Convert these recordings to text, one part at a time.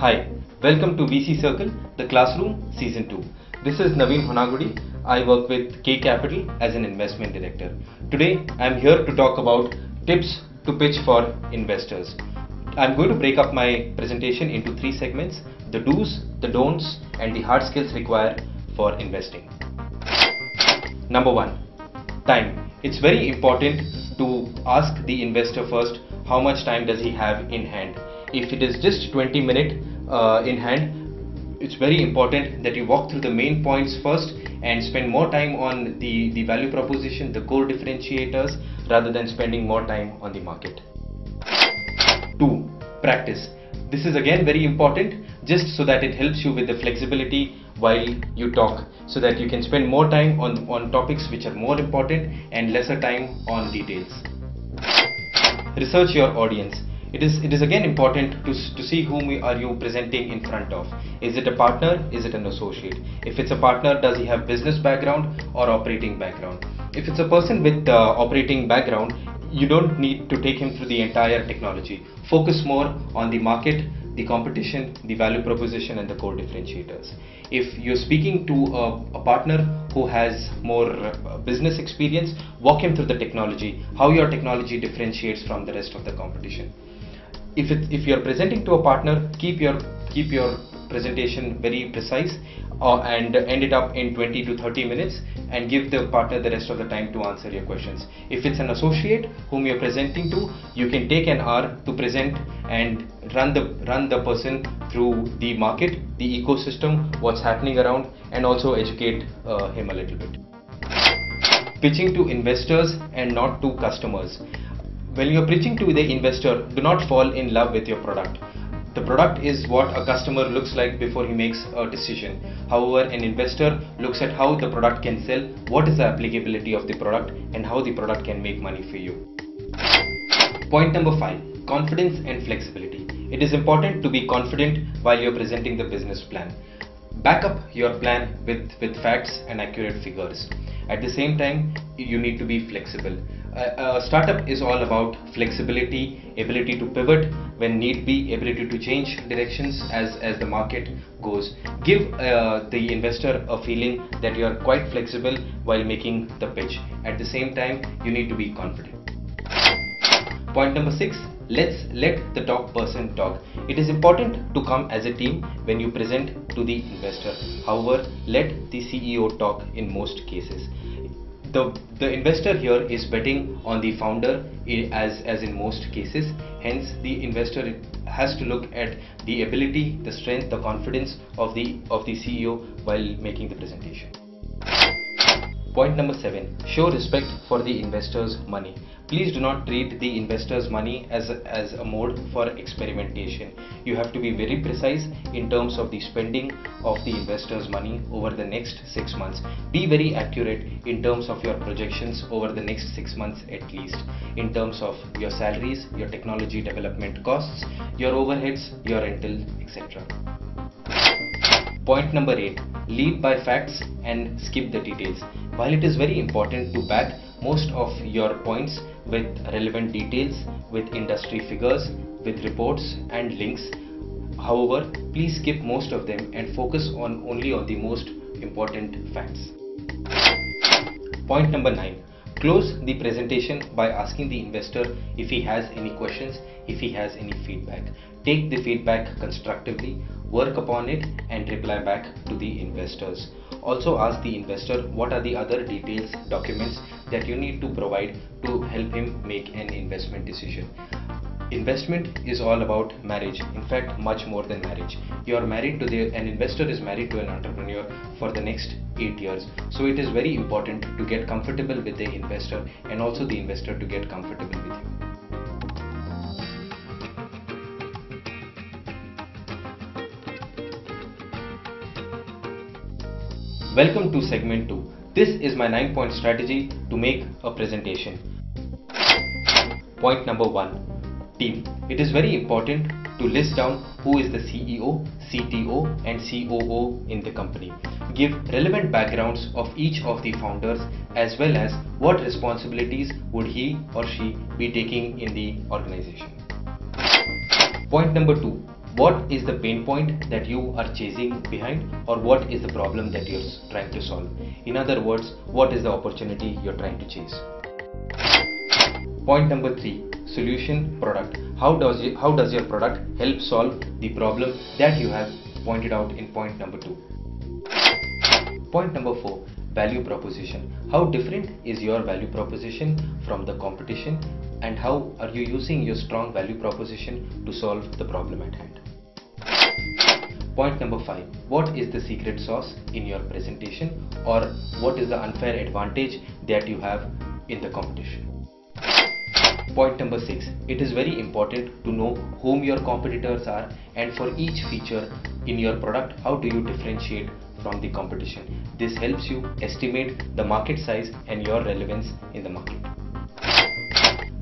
Hi, welcome to VC Circle, the Classroom Season 2. This is Navin Honagudi. I work with Kae Capital as an investment director. Today, I am here to talk about tips to pitch for investors. I'm going to break up my presentation into three segments: the do's, the don'ts, and the hard skills required for investing. Number one, time. It's very important to ask the investor first how much time does he have in hand. If it is just 20 minutes in hand, it's very important that you walk through the main points first and spend more time on the value proposition, the core differentiators, rather than spending more time on the market. 2. Practice. This is again very important, just so that it helps you with the flexibility while you talk, so that you can spend more time on topics which are more important and lesser time on details. Research your audience. It is again important to see whom are you presenting in front of. Is it a partner? Is it an associate? If it's a partner, does he have business background or operating background? If it's a person with operating background, you don't need to take him through the entire technology. Focus more on the market, the competition, the value proposition, and the core differentiators. If you're speaking to a partner who has more business experience, walk him through the technology, how your technology differentiates from the rest of the competition. If you're presenting to a partner, keep your presentation very precise and end it up in 20 to 30 minutes and give the partner the rest of the time to answer your questions. If it's an associate whom you're presenting to, you can take an hour to present and run the person through the market, the ecosystem, what's happening around, and also educate him a little bit. Pitching to investors and not to customers. When you're pitching to the investor, do not fall in love with your product. The product is what a customer looks like before he makes a decision. However, an investor looks at how the product can sell, what is the applicability of the product, and how the product can make money for you. Point number 5, confidence and flexibility. It is important to be confident while you're presenting the business plan. Back up your plan with facts and accurate figures. At the same time, you need to be flexible. A startup is all about flexibility, ability to pivot when need be, ability to change directions as the market goes. Give the investor a feeling that you are quite flexible while making the pitch. At the same time, you need to be confident. Point number 6, let the top person talk. It is important to come as a team when you present to the investor. However, let the CEO talk in most cases. The investor here is betting on the founder as in most cases. Hence, the investor has to look at the ability, the strength, the confidence of the CEO while making the presentation. Point number 7, show respect for the investor's money. Please do not treat the investor's money as a mode for experimentation. You have to be very precise in terms of the spending of the investor's money over the next 6 months. Be very accurate in terms of your projections over the next 6 months at least, in terms of your salaries, your technology development costs, your overheads, your rental, etc. Point number 8, lead by facts and skip the details. While it is very important to back most of your points with relevant details, with industry figures, with reports and links, however, please skip most of them and focus only on the most important facts. Point number 9, close the presentation by asking the investor if he has any questions, if he has any feedback. Take the feedback constructively, work upon it, and reply back to the investors. Also ask the investor what are the other details, documents that you need to provide to help him make an investment decision. Investment is all about marriage. In fact, much more than marriage. You are married to an investor is married to an entrepreneur for the next 8 years. So it is very important to get comfortable with the investor and also the investor to get comfortable with you. Welcome to segment 2. This is my 9-point strategy to make a presentation. Point number 1, team. It is very important to list down who is the CEO, CTO, and COO in the company. Give relevant backgrounds of each of the founders as well as what responsibilities would he or she be taking in the organization. Point number 2, What is the pain point that you are chasing behind, or what is the problem that you're trying to solve? In other words, what is the opportunity you're trying to chase? Point number 3, solution product. How does your product help solve the problem that you have pointed out in point number 2? Point number 4, value proposition. How different is your value proposition from the competition, and how are you using your strong value proposition to solve the problem at hand? Point number 5, what is the secret sauce in your presentation, or what is the unfair advantage that you have in the competition? Point number 6, it is very important to know whom your competitors are, and for each feature in your product, how do you differentiate from the competition. This helps you estimate the market size and your relevance in the market.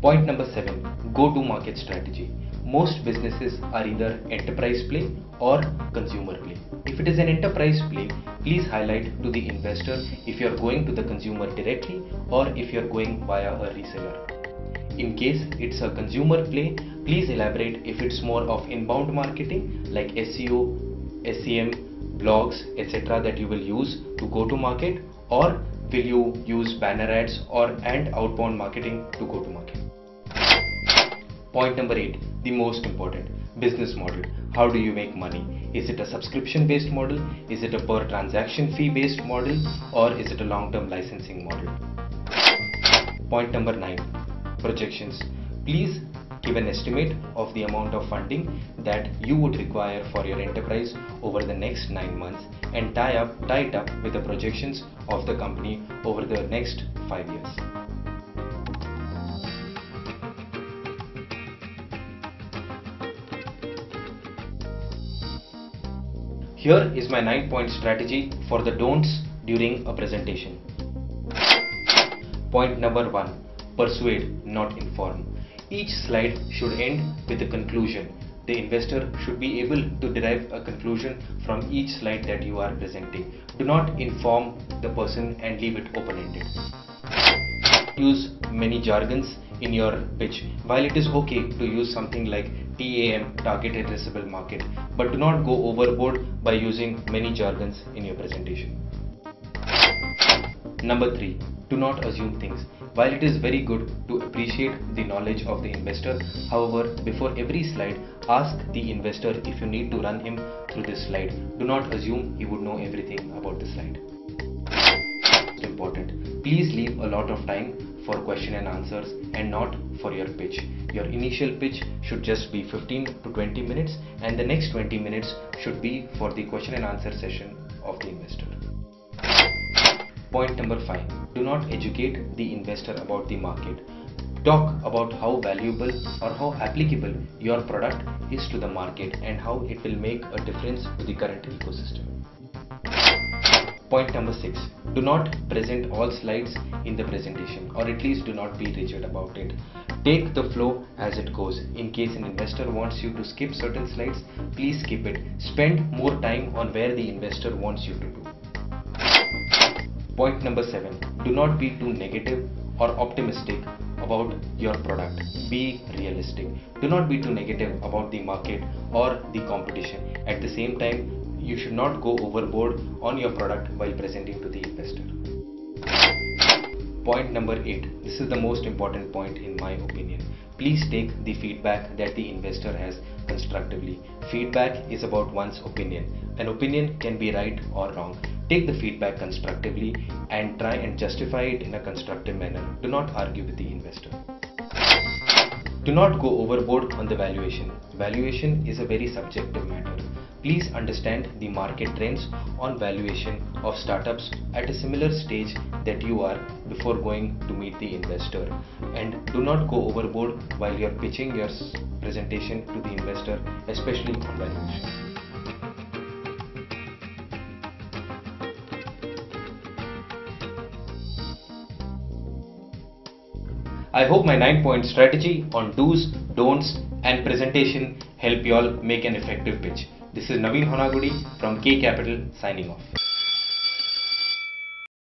Point number 7, go-to-market strategy. Most businesses are either enterprise play or consumer play. If it is an enterprise play, please highlight to the investor if you are going to the consumer directly or if you are going via a reseller. In case it's a consumer play, please elaborate if it's more of inbound marketing like SEO, SEM, blogs, etc. that you will use to go to market, or will you use banner ads and outbound marketing to go to market. Point number 8, the most important, business model. How do you make money? Is it a subscription based model? Is it a per transaction fee based model, or is it a long-term licensing model? Point number 9, projections. Please give an estimate of the amount of funding that you would require for your enterprise over the next 9 months and tie it up with the projections of the company over the next 5 years. Here is my 9-point strategy for the don'ts during a presentation. Point number 1, persuade, not inform. Each slide should end with a conclusion. The investor should be able to derive a conclusion from each slide that you are presenting. Do not inform the person and leave it open-ended. Use many jargons in your pitch. While it is okay to use something like TAM, target addressable market, but do not go overboard by using many jargons in your presentation. Number 3, do not assume things. While it is very good to appreciate the knowledge of the investor, however, before every slide, ask the investor if you need to run him through this slide. Do not assume he would know everything about the slide. Important. Please leave a lot of time for question and answers and not for your pitch. Your initial pitch should just be 15 to 20 minutes, and the next 20 minutes should be for the question and answer session of the investor. Point number 5, do not educate the investor about the market. Talk about how valuable or how applicable your product is to the market and how it will make a difference to the current ecosystem. Point number 6, do not present all slides in the presentation, or at least do not be rigid about it. Take the flow as it goes. In case an investor wants you to skip certain slides, please skip it. Spend more time on where the investor wants you to do. Point number 7, do not be too negative or optimistic about your product. Be realistic. Do not be too negative about the market or the competition. At the same time, you should not go overboard on your product while presenting to the investor. Point number 8, this is the most important point in my opinion. Please take the feedback that the investor has constructively. Feedback is about one's opinion. An opinion can be right or wrong. Take the feedback constructively and try and justify it in a constructive manner. Do not argue with the investor. Do not go overboard on the valuation. Valuation is a very subjective matter. Please understand the market trends on valuation of startups at a similar stage that you are before going to meet the investor, and do not go overboard while you are pitching your presentation to the investor, especially on valuation. I hope my 9-point strategy on do's, don'ts and presentation help you all make an effective pitch. This is Navin Honagudi from Kae Capital signing off.